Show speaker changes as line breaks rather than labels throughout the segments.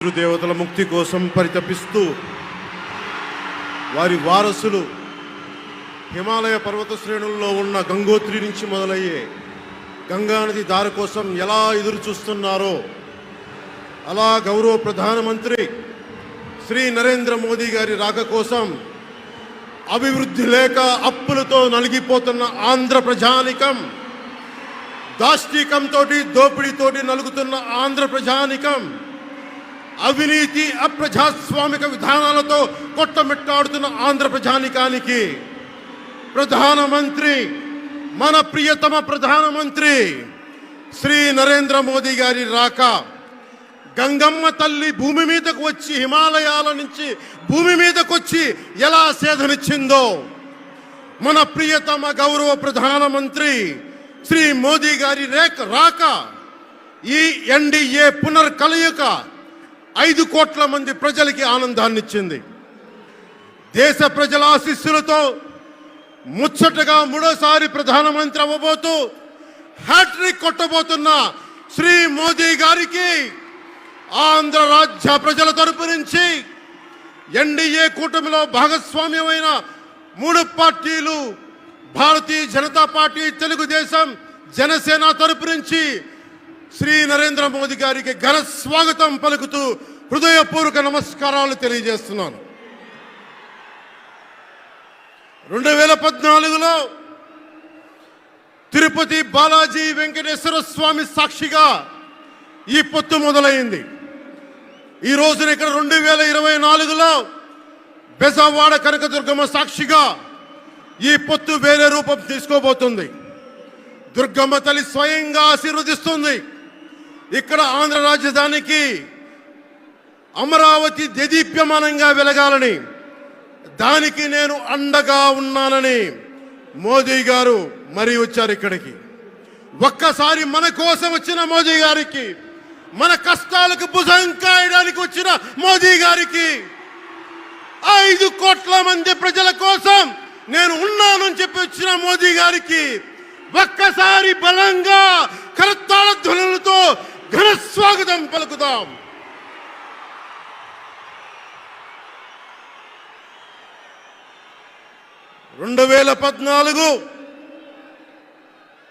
పితృదేవతల ముక్తి కోసం పరితపిస్తూ వారి వారసులు హిమాలయ పర్వత శ్రేణుల్లో ఉన్న గంగోత్రి నుంచి మొదలయ్యే గంగానది దారి కోసం ఎలా ఎదురు చూస్తున్నారో అలా గౌరవ ప్రధానమంత్రి శ్రీ నరేంద్ర మోదీ గారి రాక కోసం అభివృద్ధి లేక అప్పులతో నలిగిపోతున్న ఆంధ్ర ప్రజానికం, దాష్టీకంతో దోపిడీతోటి నలుగుతున్న ఆంధ్ర ప్రజానికం, అవినీతి అప్రజాస్వామిక విధానాలతో కొట్టమిట్టాడుతున్న ఆంధ్ర ప్రజానికానికి ప్రధానమంత్రి, మన ప్రియతమ ప్రధానమంత్రి శ్రీ నరేంద్ర మోదీ గారి రాక, గంగమ్మ తల్లి భూమి మీదకు వచ్చి హిమాలయాల నుంచి భూమి మీదకు వచ్చి ఎలా సేధనిచ్చిందో, మన ప్రియతమ గౌరవ ప్రధానమంత్రి శ్రీ మోదీ గారి రాక ఈ ఎన్డీఏ పునర్కలయిక 5 కోట్ల మంది ప్రజలకి ఆనందాన్ని ఇచ్చింది. దేశ ప్రజల ఆశీస్సులతో ముచ్చటగా మూడోసారి ప్రధానమంత్రి అవ్వబోతూ హ్యాట్రిక్ కొట్టబోతున్న శ్రీ మోదీ గారికి ఆంధ్ర రాజ్య ప్రజల తరపు నుంచి, ఎన్డీఏ కూటమిలో భాగస్వామ్యమైన 3 పార్టీలు భారతీయ జనతా పార్టీ, తెలుగుదేశం, జనసేన తరపు నుంచి శ్రీ నరేంద్ర మోదీ గారికి ఘన స్వాగతం పలుకుతూ హృదయపూర్వక నమస్కారాలు తెలియజేస్తున్నాను. 2014లో తిరుపతి బాలాజీ వెంకటేశ్వర స్వామి సాక్షిగా ఈ పొత్తు మొదలైంది. ఈ రోజున ఇక్కడ 2024లో బెజవాడ కనకదుర్గమ్మ సాక్షిగా ఈ పొత్తు వేరే రూపం తీసుకోబోతుంది. దుర్గమ్మ తల్లి స్వయంగా ఆశీర్వదిస్తుంది. ఇక్కడ ఆంధ్ర రాజధానికి అమరావతి దేదీప్యమానంగా వెలగాలని, దానికి నేను అండగా ఉన్నానని మోదీ గారు మరీ వచ్చారు ఇక్కడికి. ఒక్కసారి మన కోసం వచ్చిన మోదీ గారికి, మన కష్టాలకు భుజం కాయడానికి వచ్చిన మోదీ గారికి, 5 కోట్ల మంది ప్రజల కోసం నేను ఉన్నానని చెప్పి వచ్చిన మోదీ గారికి ఒక్కసారి బలంగా కరతాళ ధ్వనులతో ఘన స్వాగతం పలుకుదాం. రెండు 2014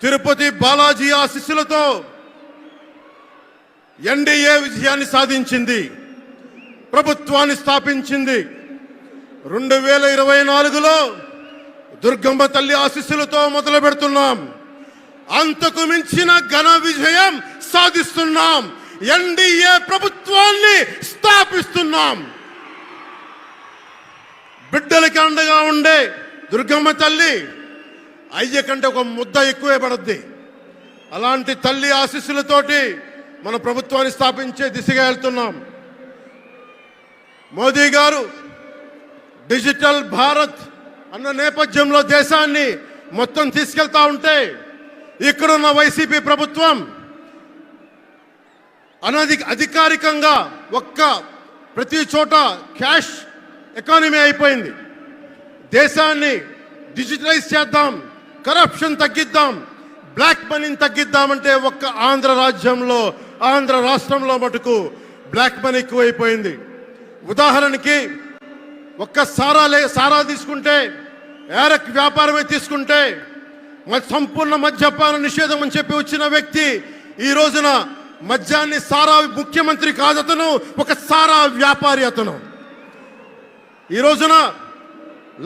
తిరుపతి బాలాజీ ఆశీస్సులతో ఎన్డీఏ విజయాన్ని సాధించింది, ప్రభుత్వాన్ని స్థాపించింది. 2024లో దుర్గమ్మ తల్లి ఆశీస్సులతో మొదలు పెడుతున్నాం. అంతకు మించిన ఘన విజయం సాధిస్తున్నాం. ఎన్డీఏ ప్రభుత్వాన్ని స్థాపిస్తున్నాం. బిడ్డలకి అండగా ఉండే దుర్గమ్మ తల్లి అయ్య కంటే ఒక ముద్ద ఎక్కువే పడద్ది. అలాంటి తల్లి ఆశీస్సులతోటి మన ప్రభుత్వాన్ని స్థాపించే దిశగా వెళ్తున్నాం. మోదీ గారు డిజిటల్ భారత్ అన్న నేపథ్యంలో దేశాన్ని మొత్తం తీసుకెళ్తా ఉంటే, ఇక్కడున్న వైసీపీ ప్రభుత్వం అధికారికంగా ప్రతి చోట క్యాష్ ఎకానమీ అయిపోయింది. దేశాన్ని డిజిటలైజ్ చేద్దాం, కరప్షన్ తగ్గిద్దాం, బ్లాక్ మనీని తగ్గిద్దామంటే ఆంధ్ర రాజ్యంలో, ఆంధ్ర రాష్ట్రంలో మటుకు బ్లాక్ మనీ ఎక్కువైపోయింది. ఉదాహరణకి సారా తీసుకుంటే, ఏరక్ వ్యాపారమే తీసుకుంటే, సంపూర్ణ మద్యపాన నిషేధం అని చెప్పి వచ్చిన వ్యక్తి ఈ రోజున మద్యాన్ని సారా ముఖ్యమంత్రి కాదు, అతను ఒక సారా వ్యాపారి. అతను ఈ రోజున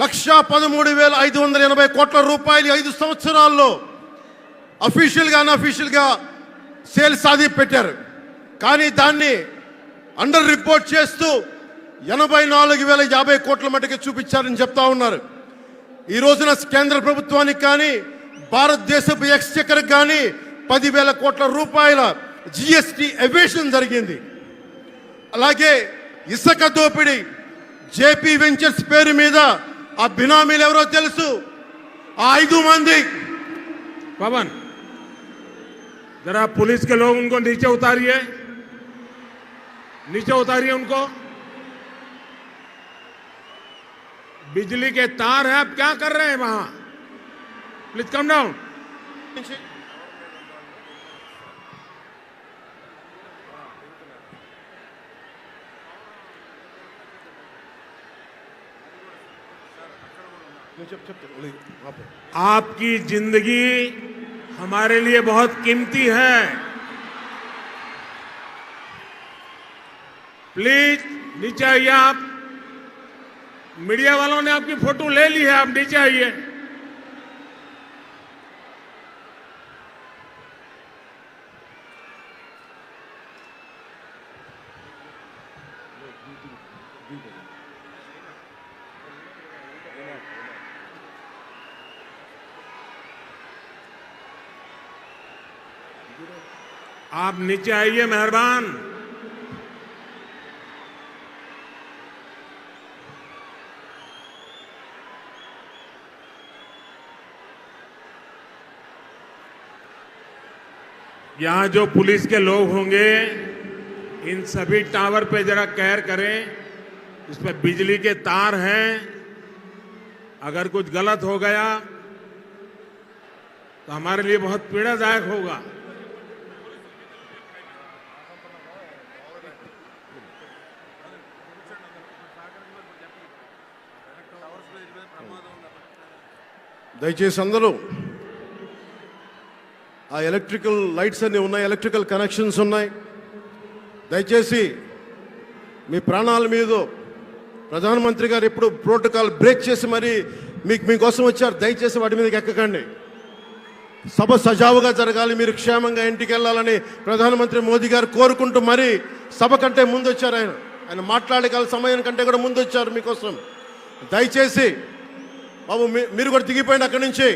1,13,580 కోట్ల రూపాయలు 5 సంవత్సరాల్లో అఫీషియల్గా అన్అఫీషియల్గా సేల్స్ అది పెట్టారు. కానీ దాన్ని అండర్ రిపోర్ట్ చేస్తూ 84,050 కోట్ల మటుకు చూపించారని చెప్తా ఉన్నారు. ఈ రోజున కేంద్ర ప్రభుత్వానికి కానీ, భారతదేశపు ఎక్స్చెక్కర్కి కానీ 10,000 కోట్ల రూపాయల జిఎస్టి ఎవేషన్ జరిగింది. అలాగే ఇసుక దోపిడీ, జేపీ వెంచర్స్ పేరు మీద ఆ బినామీలు ఎవరో తెలుసు, ఆ 5 మంది.
पवन जरा पुलिस के लोग उनको नीचे उतारिए उनको. बिजली के तार हैं, आप क्या कर रहे हैं वहां? Please come down. आपकी जिंदगी हमारे लिए बहुत कीमती है। प्लीज नीचे आइए आप। मीडिया वालों ने आपकी फोटो ले ली है, आप नीचे आइए। आप नीचे आइए मेहरबान। यहां जो पुलिस के लोग होंगे इन सभी टावर पे जरा केयर करें। इसमें बिजली के तार हैं, अगर कुछ गलत हो गया तो हमारे लिए बहुत पीड़ादायक होगा।
దయచేసి అందరూ ఆ ఎలక్ట్రికల్ లైట్స్ అన్నీ ఉన్నాయి, ఎలక్ట్రికల్ కనెక్షన్స్ ఉన్నాయి. దయచేసి మీ ప్రాణాల మీద ప్రధానమంత్రి గారు ఎప్పుడు ప్రోటోకాల్ బ్రేక్ చేసి మరి మీకోసం వచ్చారు. దయచేసి వాటి మీదకి ఎక్కకండి. సభ సజావుగా జరగాలి, మీరు క్షేమంగా ఇంటికి వెళ్ళాలని ప్రధానమంత్రి మోదీ గారు కోరుకుంటూ మరి సభ కంటే ముందు వచ్చారు. ఆయన మాట్లాడగల సమయం కంటే కూడా ముందు వచ్చారు మీకోసం. దయచేసి బాబు మీరు కూడా దిగిపోయింది అక్కడి నుంచి.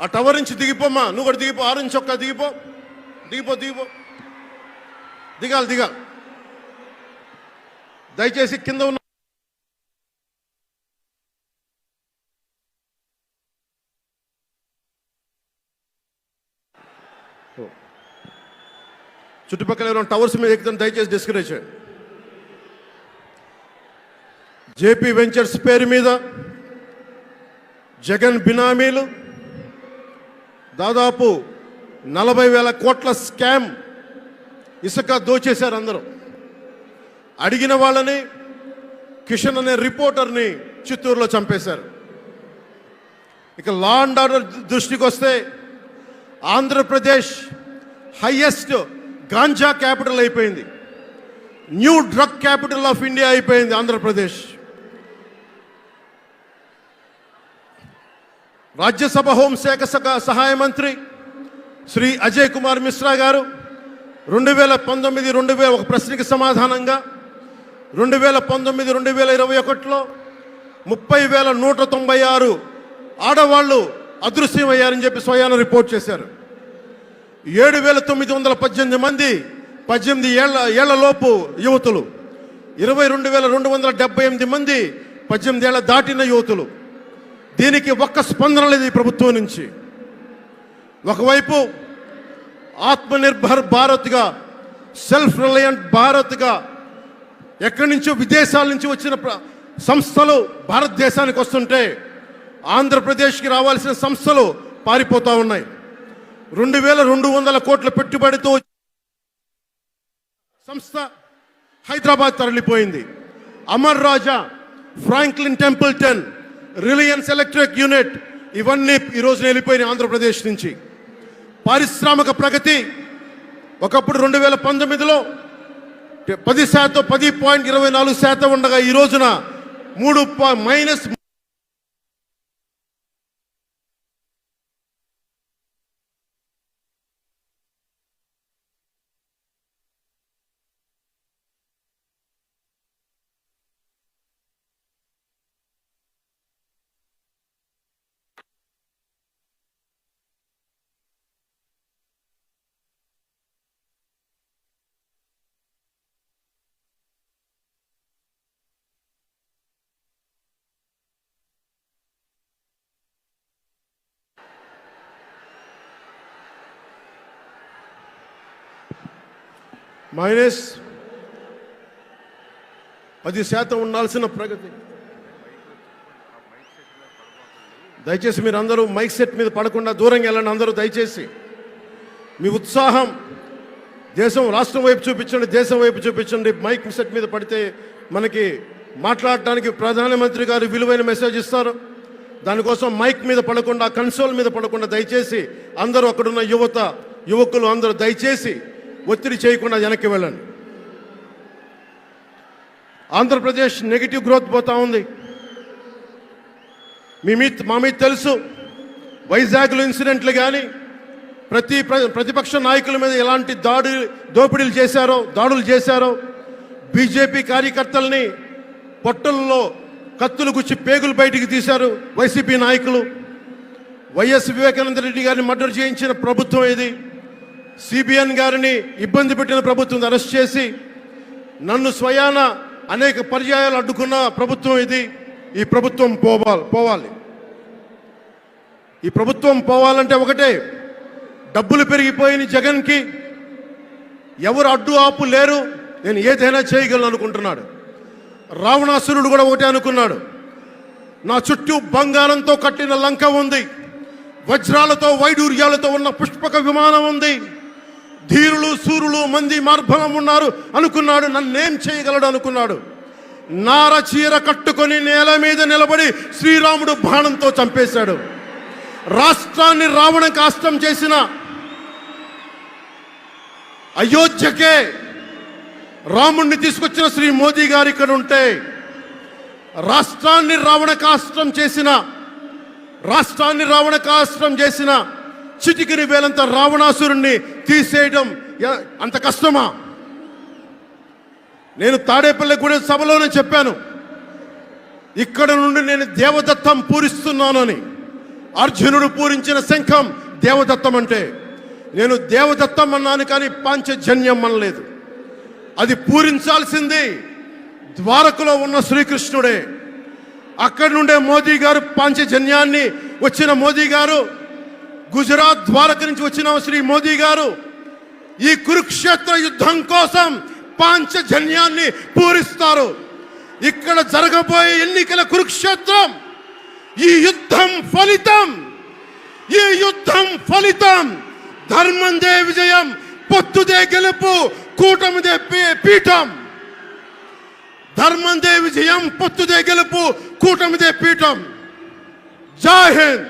ఆ టవర్ నుంచి దిగిపోమ్మా, నువ్వు కూడా దిగిపో. 6 నుంచి ఒక్క దిగిపో, దిగిపో దిగిపో దిగాలి దిగాలి. దయచేసి కింద ఉన్న చుట్టుపక్కల ఎవరైనా టవర్స్ మీద ఎక్కుతాను దయచేసి డిస్కరేజ్ చేయండి. జేపీ వెంచర్స్ పేరు మీద జగన్ బినామీలు దాదాపు 40,000 కోట్ల స్కామ్ ఇసుక దోచేశారు. అందరూ అడిగిన వాళ్ళని కిషన్ అనే రిపోర్టర్ని చిత్తూరులో చంపేశారు. ఇక లా అండ్ ఆర్డర్ దృష్టికి వస్తే ఆంధ్రప్రదేశ్ హైయెస్ట్ గాంజా క్యాపిటల్ అయిపోయింది. New drug capital of India అయిపోయింది ఆంధ్రప్రదేశ్. రాజ్యసభ హోంశాఖ సహాయ మంత్రి శ్రీ అజయ్ కుమార్ మిశ్రా గారు 2019 ఒక ప్రశ్నకి సమాధానంగా 2019-2021లో 30,196 ఆడవాళ్ళు అదృశ్యమయ్యారని చెప్పి స్వయాన రిపోర్ట్ చేశారు. 7,918 మంది 18 ఏళ్లలోపు యువతులు, 22,278 మంది 18 ఏళ్ల దాటిన యువతులు. దీనికి ఒక్క స్పందన లేదు ఈ ప్రభుత్వం నుంచి. ఒకవైపు ఆత్మనిర్భర్ భారత్గా, సెల్ఫ్ రిలయంట్ భారత్గా ఎక్కడి నుంచో విదేశాల నుంచి వచ్చిన సంస్థలు భారతదేశానికి వస్తుంటే ఆంధ్రప్రదేశ్కి రావాల్సిన సంస్థలు పారిపోతూ ఉన్నాయి. 2,200 కోట్ల పెట్టుబడితో సంస్థ హైదరాబాద్ తరలిపోయింది. Amara Raja, Franklin Templeton, Reliance electric unit ఇవన్నీ ఈరోజు వెళ్ళిపోయినాయి ఆంధ్రప్రదేశ్ నుంచి. పారిశ్రామిక ప్రగతి ఒకప్పుడు 2019లో 10%, 10.24% ఉండగా ఈ రోజున -. -10% ఉండాల్సిన ప్రగతి. దయచేసి మీరు అందరూ మైక్ సెట్ మీద పడకుండా దూరంగా వెళ్ళండి. అందరూ దయచేసి మీ ఉత్సాహం రాష్ట్రం వైపు చూపించండి, దేశం వైపు చూపించండి. మైక్ సెట్ మీద పడితే మనకి మాట్లాడటానికి ప్రధానమంత్రి గారు విలువైన మెసేజ్ ఇస్తారు. దానికోసం మైక్ మీద పడకుండా, కన్సోల్ మీద పడకుండా దయచేసి అందరూ అక్కడున్న యువకులు అందరూ దయచేసి ఒత్తిడి చేయకుండా వెనక్కి వెళ్ళండి. ఆంధ్రప్రదేశ్ నెగిటివ్ గ్రోత్ పోతా ఉంది. మా మీద తెలుసు, వైజాగ్లో ఇన్సిడెంట్లు కానీ ప్రతిపక్ష నాయకుల మీద ఎలాంటి దాడులు చేశారో, బీజేపీ కార్యకర్తల్ని పొట్టల్లో కత్తులు గుచ్చి పేగులు బయటికి తీశారు వైసీపీ నాయకులు. వైఎస్ వివేకానంద రెడ్డి గారిని మర్డర్ చేయించిన ప్రభుత్వం ఇది. సిబిఎన్ గారిని ఇబ్బంది పెట్టిన ప్రభుత్వం అరెస్ట్ చేసి నన్ను స్వయాన అనేక పర్యాయాలు అడ్డుకున్న ప్రభుత్వం ఇది. ఈ ప్రభుత్వం పోవాలి. ఈ ప్రభుత్వం పోవాలంటే ఒకటే, డబ్బులు పెరిగిపోయిన జగన్కి ఎవరు అడ్డు ఆపు లేరు, నేను ఏదైనా చేయగలను అనుకుంటున్నాడు. రావణాసురుడు కూడా ఒకటే అనుకున్నాడు, నా చుట్టూ బంగారంతో కట్టిన లంక ఉంది, వజ్రాలతో వైడూర్యాలతో ఉన్న పుష్పక విమానం ఉంది, ధీరులు సూరులు మంది మార్బలం ఉన్నారు అనుకున్నాడు. నన్నేం చేయగలడు అనుకున్నాడు. నార చీర కట్టుకొని నేల మీద నిలబడి శ్రీరాముడు బాణంతో చంపేశాడు. రాష్ట్రాన్ని రావణ కాష్టం చేసిన అయోధ్యకే రాముణ్ణి తీసుకొచ్చిన శ్రీ మోదీ గారు ఇక్కడ ఉంటే, రాష్ట్రాన్ని రావణ కాష్టం చేసిన చిటికిని వేలంత రావణాసురుణ్ణి తీసేయడం అంత కష్టమా? నేను తాడేపల్లిగూడెం సభలోనే చెప్పాను, ఇక్కడ నుండి నేను దేవదత్తం పూరిస్తున్నానని. అర్జునుడు పూరించిన శంఖం దేవదత్తం అంటే, నేను దేవదత్తం అన్నాను కానీ పాంచజన్యం అనలేదు. అది పూరించాల్సింది ద్వారకలో ఉన్న శ్రీకృష్ణుడే. అక్కడి నుండే మోదీ గారు పాంచజన్యాన్ని వచ్చిన మోదీ గారు, గుజరాత్ ద్వారక నుంచి వచ్చిన శ్రీ మోదీ గారు ఈ కురుక్షేత్ర యుద్ధం కోసం పాంచజన్యాన్ని పూరిస్తారు. ఇక్కడ జరగబోయే ఎన్నికల కురుక్షేత్రం, ఈ యుద్ధం ఫలితం ధర్మందే విజయం, పొత్తుదే గెలుపు, కూటమిదే పీఠం. ధర్మందే విజయం, పొత్తుదే గెలుపు, కూటమిదే పీఠం. జై హింద్.